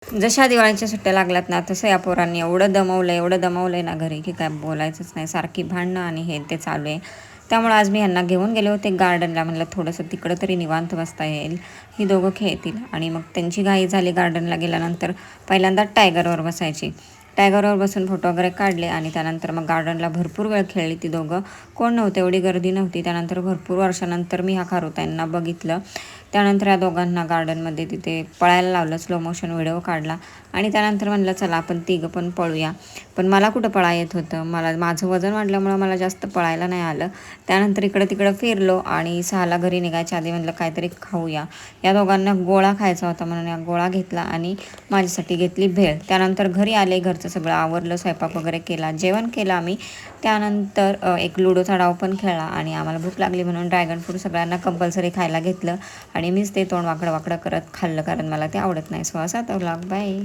जशा दिवाळीच्या सुट्ट्या लागल्यात ना, तसं या पोरांनी एवढं दमवलंय ना घरी, की काय बोलायचंच नाही. सारखी भांडणं आणि हे ते चालू आहे. त्यामुळे आज मी ह्यांना घेऊन गेले होते गार्डनला. म्हणलं थोडंसं तिकडं तरी निवांत बसता येईल. ही दोघं खेळतील आणि मग त्यांची घाई झाली गार्डनला गेल्यानंतर. पहिल्यांदा टायगरवर बसायची. टायगरवर बसून फोटो वगैरे काढले आणि त्यानंतर मग गार्डनला भरपूर वेळ खेळली ती दोघं. कोण नव्हतं, एवढी गर्दी नव्हती. त्यानंतर भरपूर वर्षानंतर मी हा खारुताईंना बघितलं. त्यानंतर या दोघांना गार्डनमध्ये तिथे पळायला लावलं, स्लो मोशन व्हिडिओ काढला आणि त्यानंतर म्हणलं चला आपण तिघं पण पळूया. पण मला कुठं पळा येत होतं, माझं वजन वाढल्यामुळं मला जास्त पळायला नाही आलं. त्यानंतर इकडं तिकडं फिरलो आणि 6ला घरी निघायच्या आधी म्हणलं काहीतरी खाऊया. या दोघांना गोळा खायचा होता म्हणून या गोळा घेतला आणि माझ्यासाठी घेतली भेळ. त्यानंतर घरी आले, घरचं सगळं आवरलं, स्वयंपाक वगैरे केला, जेवण केलं आम्ही. त्यानंतर एक लुडोचा डाव पण खेळला आणि आम्हाला भूक लागली म्हणून ड्रॅगन फ्रूट सगळ्यांना कंपल्सरी खायला घेतलं आणि मीच ते तोंड वाकडं वाकडं करत खाल्लं, कारण मला ते आवडत नाही. सो असा तो व्लॉग. बाय.